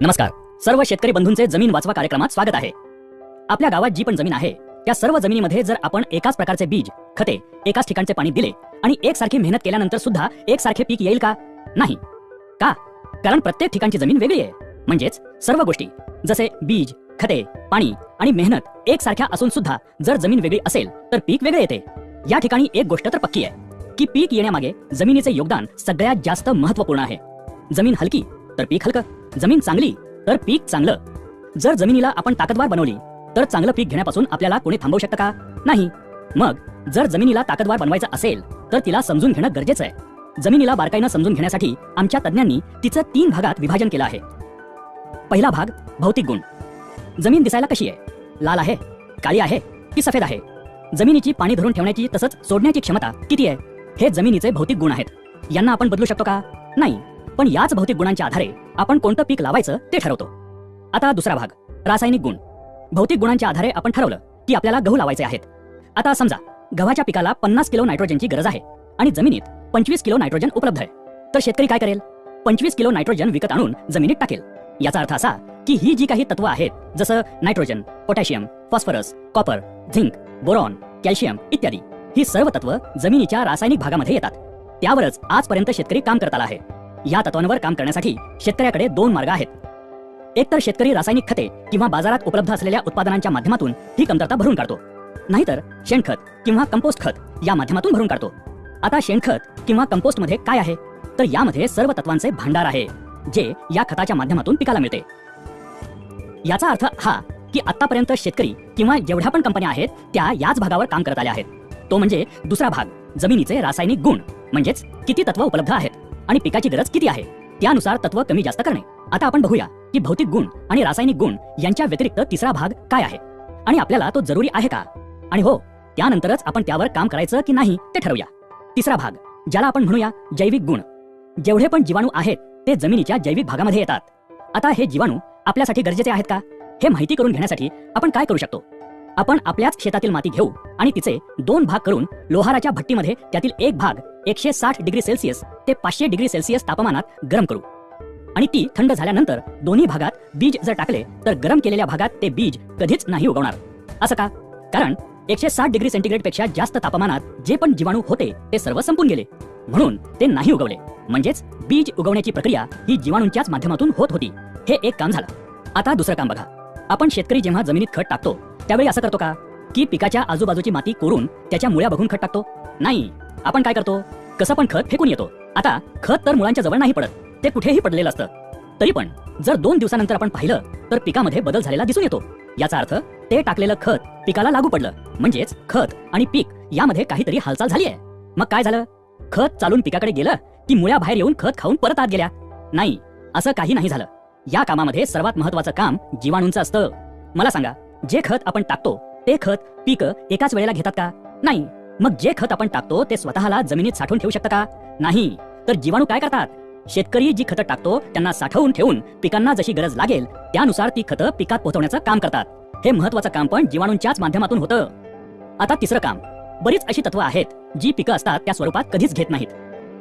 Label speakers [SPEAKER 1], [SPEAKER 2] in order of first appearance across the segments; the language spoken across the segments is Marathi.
[SPEAKER 1] नमस्कार. सर्व शेतकरी बंधूंचे जमीन वाचवा कार्यक्रमात स्वागत आहे. आपल्या गावात जी पण जमीन आहे त्या सर्व जमिनीमध्ये जर आपण एकाच प्रकारचे बीज, खते, एकाच ठिकाणचे पाणी दिले आणि एकसारखी मेहनत केल्यानंतर सुद्धा एकसारखे पीक येईल का? नाही. का? कारण प्रत्येक ठिकाणची जमीन वेगळी आहे. म्हणजेच सर्व गोष्टी जसे बीज, खते, पाणी आणि मेहनत एकसारख्या असून सुद्धा जर जमीन वेगळी असेल तर पीक वेगळे येते. या ठिकाणी एक गोष्ट तर पक्की आहे की पीक येण्यामागे जमिनीचे योगदान सगळ्यात जास्त महत्त्वपूर्ण आहे. जमीन हलकी तर पीक हलकं, जमीन चांगली तर पीक चांगलं. जर जमिनीला आपण ताकदवार बनवली तर चांगलं पीक घेण्यापासून आपल्याला कोणी थांबवू शकतं का? नाही. मग जर जमिनीला ताकदवार बनवायचं असेल तर तिला समजून घेणं गरजेचं आहे. जमिनीला बारकाईनं समजून घेण्यासाठी आमच्या तज्ञांनी तिचं 3 भागात विभाजन केलं आहे. पहिला भाग भौतिक गुण. जमीन दिसायला कशी आहे? लाल आहे, काळी आहे की सफेद आहे? जमिनीची पाणी धरून ठेवण्याची तसंच सोडण्याची क्षमता किती आहे? हे जमिनीचे भौतिक गुण आहेत. यांना आपण बदलू शकतो का? नाही. पण याच भौतिक गुणांच्या आधारे आपण कोणतं पीक लावायचं ते ठरवतो. आता दुसरा भाग रासायनिक गुण. भौतिक गुणांच्या आधारे आपण ठरवलं की आपल्याला गहू लावायचे आहेत. आता समजा गव्हाच्या पिकाला 50 किलो नायट्रोजनची गरज आहे आणि जमिनीत 25 किलो नायट्रोजन उपलब्ध आहे. तर शेतकरी काय करेल? 25 किलो नायट्रोजन विकत आणून जमिनीत टाकेल. याचा अर्थ असा की ही जी काही तत्व आहेत जसं nitrogen, potassium, phosphorus, copper, zinc, boron, calcium इत्यादी, ही सर्व तत्व जमिनीच्या रासायनिक भागामध्ये येतात. त्यावरच आजपर्यंत शेतकरी काम करत आला आहे. या तत्वांवर काम करण्यासाठी शेतकऱ्याकडे 2 मार्ग आहेत. एक तर शेतकरी रासायनिक खते किंवा बाजारात उपलब्ध असलेल्या उत्पादनांच्या माध्यमातून ही कमतरता भरून काढतो, नाहीतर शेणखत किंवा कंपोस्ट खत या माध्यमातून भरून काढतो. आता शेणखत किंवा कंपोस्ट मध्ये काय आहे? तर यामध्ये सर्व तत्वांचे भांडार आहे जे या खताच्या माध्यमातून पिकाला मिळते. याचा अर्थ हा की आतापर्यंत शेतकरी किंवा जेवढ्या पण कंपन्या आहेत त्या याच भागावर काम करत आल्या आहेत. तो म्हणजे दुसरा भाग, जमिनीचे रासायनिक गुण. म्हणजेच किती तत्व उपलब्ध आहेत आणि पिकाची गरज किती आहे त्यानुसार तत्व कमी जास्त करणे. आता आपण बघूया की भौतिक गुण आणि रासायनिक गुण यांच्या व्यतिरिक्त तिसरा भाग काय आहे आणि आपल्याला तो जरुरी आहे का, आणि हो त्यानंतरच आपण त्यावर काम करायचं की नाही ते ठरवूया. तिसरा भाग ज्याला आपण म्हणूया जैविक गुण. जेवढे पण जीवाणू आहेत ते जमिनीच्या जैविक भागामध्ये येतात. आता हे जीवाणू आपल्यासाठी गरजेचे आहेत का हे माहिती करून घेण्यासाठी आपण काय करू शकतो? आपण आपल्याच शेतातील माती घेऊ आणि तिचे 2 भाग करून लोहाराच्या भट्टीमध्ये त्यातील एक भाग 160 डिग्री सेल्सिअस ते 500 डिग्री सेल्सिअस तापमानात गरम करू आणि ती थंड झाल्यानंतर दोन्ही भागात बीज जर टाकले तर गरम केलेल्या भागात ते बीज कधीच नाही उगवणार. असं का? कारण 160 डिग्री सेंटीग्रेड पेक्षा जास्त तापमानात जे पण जीवाणू होते ते सर्व संपून गेले, म्हणून ते नाही उगवले. म्हणजेच बीज उगवण्याची प्रक्रिया ही जीवाणूंच्याच माध्यमातून होत होती. हे एक काम झालं. आता दुसरं काम बघा. आपण शेतकरी जेव्हा जमिनीत खत टाकतो त्यावेळी असं करतो का की पिकाच्या आजूबाजूची माती कोरून त्याच्या मुळ्या बघून खत टाकतो? नाही. आपण काय करतो? कसं पण खत फेकून येतो. आता खत तर मुळांच्या जवळ नाही पडत, ते कुठेही पडलेलं असतं. तरी पण जर 2 दिवसानंतर आपण पाहिलं तर पिकामध्ये बदल झालेला दिसून येतो. याचा अर्थ ते टाकलेलं खत पिकाला लागू पडलं. म्हणजेच खत आणि पीक यामध्ये काहीतरी हालचाल झाली आहे. मग काय झालं? खत चालून पिकाकडे गेलं की मुळ्या बाहेर येऊन खत खाऊन परत आत गेल्या? नाही, असं काही नाही झालं. या कामामध्ये सर्वात महत्त्वाचं काम जीवाणूंचं असतं. मला सांगा, जे खत आपण टाकतो ते खत पीक एकाच वेळेला घेतात का? नाही. मग जे खत आपण टाकतो ते स्वतःला जमिनीत साठवून ठेवू शकतं का? नाही. तर जीवाणू काय करतात? शेतकरी जी खतं टाकतो त्यांना साठवून ठेवून पिकांना जशी गरज लागेल त्यानुसार ती खतं पिकात पोहोचवण्याचं काम करतात. हे महत्त्वाचं काम पण जीवाणूंच्याच माध्यमातून होतं. आता तिसरं काम. बरीच अशी तत्व आहेत जी पिकं असतात त्या स्वरूपात कधीच घेत नाहीत.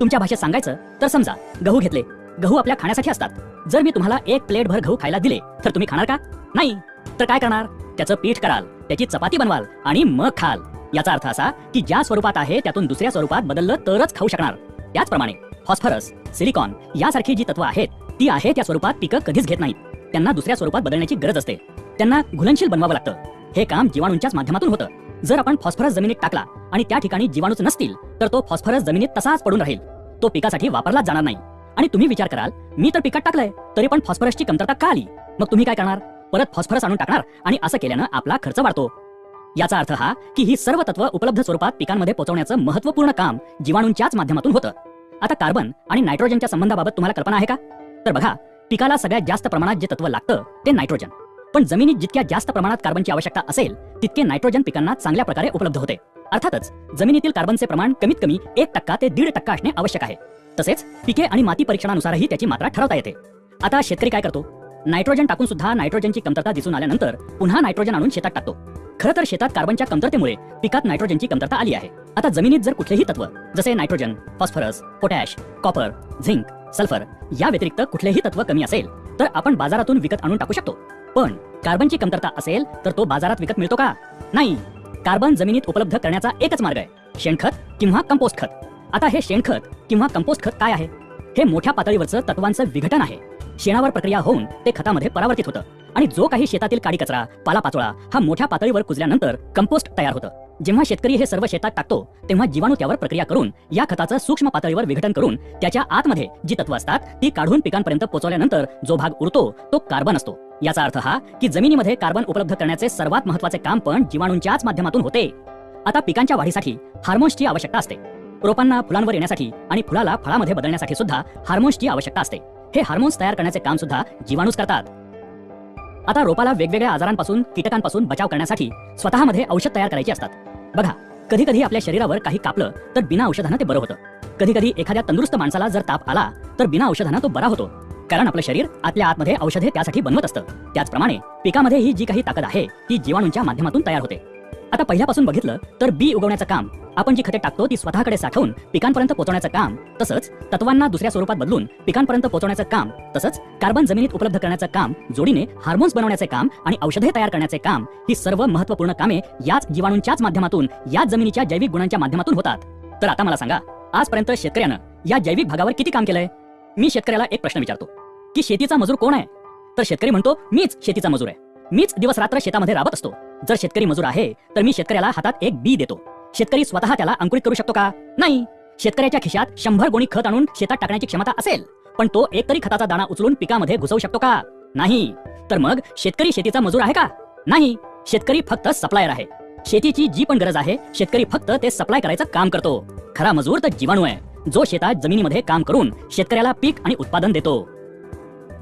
[SPEAKER 1] तुमच्या भाषेत सांगायचं तर समजा गहू घेतले. गहू आपल्या खाण्यासाठी असतात. जर मी तुम्हाला 1 प्लेटभर गहू खायला दिले तर तुम्ही खाणार का? नाही. तर काय करणार? त्याचं पीठ कराल, त्याची चपाती बनवाल आणि मग खाल. याचा अर्थ असा की ज्या स्वरूपात आहे त्यातून दुसऱ्या स्वरूपात बदललं तरच खाऊ शकणार. त्याचप्रमाणे फॉस्फरस, सिलिकॉन यासारखी जी तत्व आहेत ती आहे त्या स्वरूपात पिकं कधीच घेत नाहीत. त्यांना दुसऱ्या स्वरूपात बदलण्याची गरज असते. त्यांना घुलनशील बनवावं लागतं. हे काम जीवाणूंच्याच माध्यमातून होतं. जर आपण फॉस्फरस जमिनीत टाकला आणि त्या ठिकाणी जीवाणूच नसतील तर तो फॉस्फरस जमिनीत तसाच पडून राहील. तो पिकासाठी वापरलाच जाणार नाही. आणि तुम्ही विचार कराल, मी तर पिकात टाकलंय तरी पण फॉस्फरसची कमतरता का आली? मग तुम्ही काय करणार? परत फॉस्फरस आणून टाकणार आणि असं केल्यानं आपला खर्च वाढतो. याचा अर्थ हा की ही सर्व तत्व उपलब्ध स्वरूपात पिकांमध्ये पोहोचवण्याचं महत्त्वपूर्ण काम जीवाणूंच्याच माध्यमातून होतं. आता कार्बन आणि नायट्रोजनच्या संबंधाबाबत तुम्हाला कल्पना आहे का? तर बघा, पिकाला सगळ्यात जास्त प्रमाणात जे तत्व लागतं ते नायट्रोजन. पण जमिनीत जितक्या जास्त प्रमाणात कार्बनची आवश्यकता असेल तितके नायट्रोजन पिकांना चांगल्या प्रकारे उपलब्ध होते. अर्थातच जमिनीतील कार्बनचे प्रमाण कमीत कमी 1% ते 1.5% असणे आवश्यक आहे. तसेच पिके आणि माती परीक्षणानुसारही त्याची मात्रा ठरवता येते. आता शेतकरी काय करतो? नायट्रोजन टाकून सुद्धा नायट्रोजनची कमतरता दिसून आल्यानंतर पुन्हा नायट्रोजन आणून शेतात टाकतो. खरं तर शेतात कार्बनच्या कमतरतेमुळे पिकात नायट्रोजनची कमतरता आली आहे. आता जमिनीत जर कुठलेही तत्व जसे nitrogen, phosphorus, potash, copper, zinc, sulphur या व्यतिरिक्त कुठलेही तत्व कमी असेल तर आपण बाजारातून विकत आणून टाकू शकतो. पण कार्बनची कमतरता असेल तर तो बाजारात विकत मिळतो का? नाही. कार्बन जमिनीत उपलब्ध करण्याचा एकच मार्ग आहे, शेणखत किंवा कंपोस्ट खत. आता हे शेणखत किंवा कंपोस्ट खत काय आहे? हे मोठ्या पातळीवरचं तत्वांचं विघटन आहे. शेणावर प्रक्रिया होऊन ते खतामध्ये परावर्तित होतं आणि जो काही शेतातील काडी कचरा, पालापाचोळा हा मोठ्या पातळीवर कुजल्यानंतर कंपोस्ट तयार होतं. जेव्हा शेतकरी हे सर्व शेतात टाकतो तेव्हा जीवाणू त्यावर प्रक्रिया करून या खताचं सूक्ष्म पातळीवर विघटन करून त्याच्या आतमध्ये जी तत्व असतात ती काढून पिकांपर्यंत पोहोचवल्यानंतर जो भाग उरतो तो कार्बन असतो. याचा अर्थ हा की जमिनीमध्ये कार्बन उपलब्ध करण्याचे सर्वात महत्त्वाचे काम पण जीवाणूंच्याच माध्यमातून होते. आता पिकांच्या वाढीसाठी हार्मोन्सची आवश्यकता असते. रोपांना फुलांवर येण्यासाठी आणि फुलाला फळामध्ये बदलण्यासाठी सुद्धा हार्मोन्सची आवश्यकता असते. हे हार्मोन्स तयार करण्याचे काम सुद्धा जीवाणूच करतात. आता रोपाला वेगवेगळ्या आजारांपासून, कीटकांपासून बचाव करण्यासाठी स्वतःमध्ये औषध तयार करायची असतात. बघा, कधी कधी आपल्या शरीरावर काही कापलं तर बिना औषधानं ते बरं होतं. कधी कधी एखाद्या तंदुरुस्त माणसाला जर ताप आला तर बिना औषधानं तो बरा होतो, कारण आपलं शरीर आतल्या आतमध्ये औषधे त्यासाठी बनवत असतं. त्याचप्रमाणे पिकामध्ये ही जी काही ताकद आहे ती जीवाणूंच्या माध्यमातून तयार होते. आता पहिल्यापासून बघितलं तर बी उगवण्याचं काम, आपण जी खते टाकतो ती स्वतःकडे साठवून पिकांपर्यंत पोहोचवण्याचं काम, तसंच तत्वांना दुसऱ्या स्वरूपात बदलून पिकांपर्यंत पोहोचवण्याचं काम, तसंच कार्बन जमिनीत उपलब्ध करण्याचं काम, जोडीने हार्मोन्स बनवण्याचे काम आणि औषधे तयार करण्याचे काम, ही सर्व महत्त्वपूर्ण कामे याच जीवाणूंच्याच माध्यमातून, याच जमिनीच्या जैविक गुणांच्या माध्यमातून होतात. तर आता मला सांगा, आजपर्यंत शेतकऱ्यानं या जैविक भागावर किती काम केलंय? मी शेतकऱ्याला एक प्रश्न विचारतो की शेतीचा मजूर कोण आहे? तर शेतकरी म्हणतो, मीच शेतीचा मजूर आहे. मीच दिवस रात्र शेतामध्ये राबत असतो. जर शेतकरी मजूर आहे तर मी शेतकऱ्याला हातात एक बी देतो. शेतकरी स्वतः त्याला अंकुरित करू शकतो का? नाही. शेतकऱ्याच्या खिशात 100 गोणी खत आणून शेतात टाकण्याची क्षमता असेल, पण तो एकतरी खताचा दाणा उचलून पिकामध्ये घुसवू शकतो का? नाही. तर मग शेतकरी शेतीचा मजूर आहे का? नाही. शेतकरी फक्त सप्लायर आहे. शेतीची जी पण गरज आहे शेतकरी फक्त ते सप्लाय करायचं काम करतो. खरा मजूर तर जीवाणू आहे, जो शेतात जमिनीमध्ये काम करून शेतकऱ्याला पीक आणि उत्पादन देतो.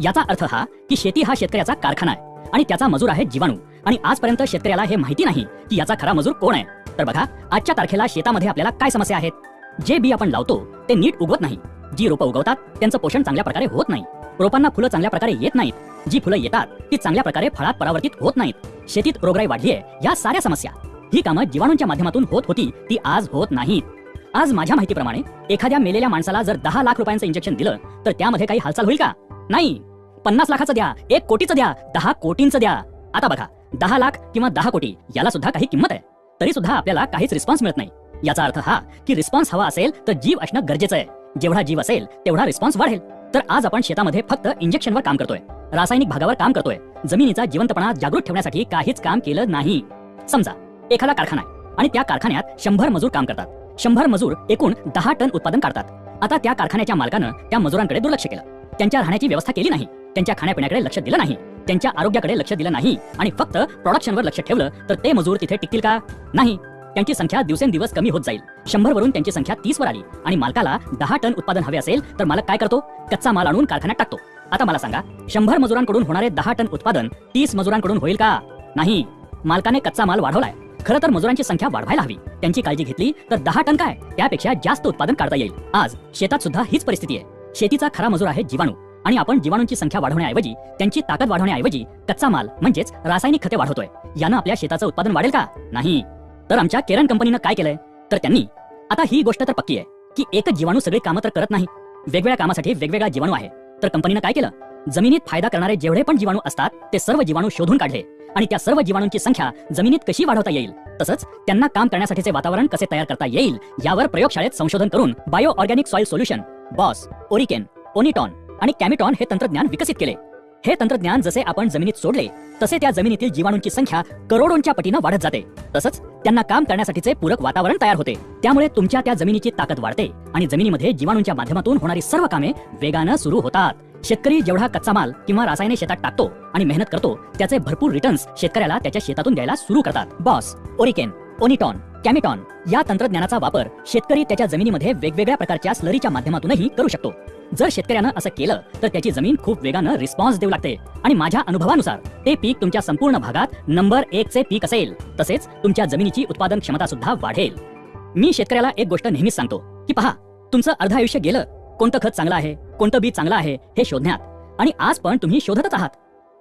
[SPEAKER 1] याचा अर्थ हा की शेती हा शेतकऱ्याचा कारखाना आहे आणि त्याचा मजूर आहे जीवाणू. आणि आजपर्यंत शेतकऱ्याला हे माहिती नाही की याचा खरा मजूर कोण आहे. तर बघा, आजच्या तारखेला शेतामध्ये आपल्याला काय समस्या आहेत? जे बी आपण लावतो ते नीट उगवत नाही. जी रोपं उगवतात त्यांचं पोषण चांगल्या प्रकारे होत नाही. रोपांना फुलं चांगल्या प्रकारे येत नाहीत. जी फुलं येतात ती चांगल्या प्रकारे फळात परावर्तित होत नाहीत. शेतीत रोगराई वाढली आहे. या साऱ्या समस्या, ही कामं जीवाणूंच्या माध्यमातून होत होती ती आज होत नाहीत. आज माझ्या माहितीप्रमाणे एखाद्या मेलेल्या माणसाला जर 10 लाख रुपयांचं इंजेक्शन दिलं तर त्यामध्ये काही हालचाल होईल का? नाही. 50 लाखाचं द्या, 1 कोटीचं द्या, 10 कोटींचं द्या. आता बघा, 10 लाख किंवा 10 कोटी याला सुद्धा काही किंमत आहे, तरी सुद्धा आपल्याला काहीच रिस्पॉन्स मिळत नाही. याचा अर्थ हा की रिस्पॉन्स हवा असेल तर जीव असणं गरजेचं आहे. जेवढा जीव असेल तेवढा रिस्पॉन्स वाढेल. तर आज आपण शेतामध्ये फक्त इंजेक्शनवर काम करतोय, रासायनिक भागावर काम करतोय. जमिनीचा जिवंतपणा जागृत ठेवण्यासाठी काहीच काम केलं नाही. समजा एखादा कारखाना आहे आणि त्या कारखान्यात 100 मजूर काम करतात. 100 मजूर एकूण 10 टन उत्पादन काढतात. आता त्या कारखान्याच्या मालकानं त्या मजुरांकडे दुर्लक्ष केलं. त्यांच्या राहण्याची व्यवस्था केली नाही, त्यांच्या खाण्यापिण्याकडे लक्ष दिलं नाही, त्यांच्या आरोग्याकडे लक्ष दिलं नाही आणि फक्त प्रोडक्शनवर लक्ष ठेवलं तर ते मजूर तिथे टिकतील का? नाही. त्यांची संख्या दिवसेंदिवस कमी होत जाईल. 100 वरून त्यांची संख्या 30 वर आली आणि मालकाला 10 टन उत्पादन हवे असेल तर मालक काय करतो? कच्चा माल आणून कारखान्यात टाकतो. आता मला सांगा, 100 मजुरांकडून होणारे 10 टन उत्पादन 30 मजुरांकडून होईल का? नाही. मालकाने कच्चा माल वाढवलाय. खरं तर मजुरांची संख्या वाढवायला हवी. त्यांची काळजी घेतली तर 10 टन काय, त्यापेक्षा जास्त उत्पादन काढता येईल. आज शेतात सुद्धा हीच परिस्थिती आहे. शेतीचा खरा मजूर आहे जीवाणू आणि आपण जीवाणूंची संख्या वाढवण्याऐवजी, त्यांची ताकद वाढवण्याऐवजी कच्चा माल म्हणजेच रासायनिक खते वाढवतोय. यानं आपल्या शेताचं उत्पादन वाढेल का? नाही. तर आमच्या केरन कंपनीनं काय केलंय? तर त्यांनी, आता ही गोष्ट तर पक्की आहे की एकच जीवाणू सगळी कामं तर करत नाही. वेगवेगळ्या कामासाठी वेगवेगळा जीवाणू आहे. तर कंपनीनं काय केलं? जमिनीत फायदा करणारे जेवढे पण जीवाणू असतात ते सर्व जीवाणू शोधून काढले आणि त्या सर्व जीवाणूंची संख्या जमिनीत कशी वाढवता येईल, तसंच त्यांना काम करण्यासाठीचे वातावरण कसे तयार करता येईल यावर प्रयोगशाळेत संशोधन करून बायो ऑर्गॅनिक सॉइल सोल्युशन, बॉस, ओरिकेन, ओनिटॉन आणि कॅमिटॉन हे तंत्रज्ञान विकसित केले. हे तंत्रज्ञान जसे आपण जमिनीत सोडले तसे त्या जमिनीतील जीवाणूंची संख्या करोडोंच्या पटीनं वाढत जाते. तसंच त्यांना काम करण्यासाठीचे पूरक वातावरण तयार होते. त्यामुळे तुमच्या त्या जमिनीची ताकद वाढते आणि जमिनीमध्ये जीवाणूंच्या माध्यमातून होणारी सर्व कामे वेगानं सुरू होतात. शेतकरी जेवढा कच्चा माल किंवा रासायने शेतात टाकतो आणि मेहनत करतो त्याचे भरपूर रिटर्न्स शेतकऱ्याला त्याच्या शेतातून द्यायला सुरू करतात. बॉस, ओरिकेन, ओनिटॉन, कॅमिटॉन या तंत्रज्ञानाचा वापर शेतकरी त्याच्या जमिनीमध्ये वेगवेगळ्या प्रकारच्या स्लरीच्या माध्यमातूनही करू शकतो. जर शेतकऱ्यानं असं केलं तर त्याची जमीन खूप वेगानं रिस्पॉन्स देऊ लागते आणि माझ्या अनुभवानुसार ते पीक तुमच्या संपूर्ण भागात नंबर 1 चे पीक असेल. तसेच तुमच्या जमिनीची उत्पादन क्षमता सुद्धा वाढेल. मी शेतकऱ्याला एक गोष्ट नेहमीच सांगतो की पहा, तुमचं अर्ध आयुष्य गेलं कोणतं खत चांगलं आहे, कोणतं बी चांगलं आहे हे शोधण्यात, आणि आज पण तुम्ही शोधतच आहात.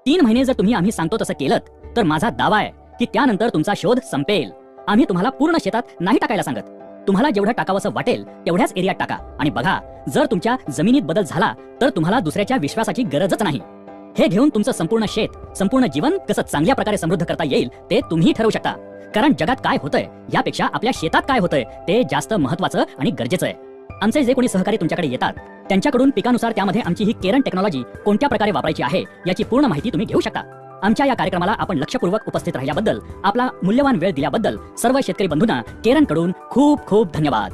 [SPEAKER 1] 3 महिने जर तुम्ही आम्ही सांगतो तसं केलं तर माझा दावा आहे की त्यानंतर तुमचा शोध संपेल. आम्ही तुम्हाला पूर्ण शेतात नाही टाकायला सांगत. तुम्हाला जेवढं टाकावंसं वाटेल तेवढ्याच एरियात टाका आणि बघा, जर तुमच्या जमिनीत बदल झाला तर तुम्हाला दुसऱ्याच्या विश्वासाची गरजच नाही. हे घेऊन तुमचं संपूर्ण शेत, संपूर्ण जीवन कसं चांगल्या प्रकारे समृद्ध करता येईल ते तुम्ही ठरवू शकता. कारण जगात काय होतंय यापेक्षा आपल्या शेतात काय होतंय ते जास्त महत्त्वाचं आणि गरजेचं आहे. आमचे जे कोणी सहकारी तुमच्याकडे येतात त्यांच्याकडून पिकानुसार त्यामध्ये आमची ही केरन टेक्नॉलॉजी कोणत्या प्रकारे वापरायची आहे याची पूर्ण माहिती तुम्ही घेऊ शकता. आमच्या या कार्यक्रमाला आपण लक्षपूर्वक उपस्थित राहिल्याबद्दल, आपला मूल्यवान वेळ दिल्याबद्दल सर्व शेतकरी बंधूंना केरन कडून खूप खूप धन्यवाद.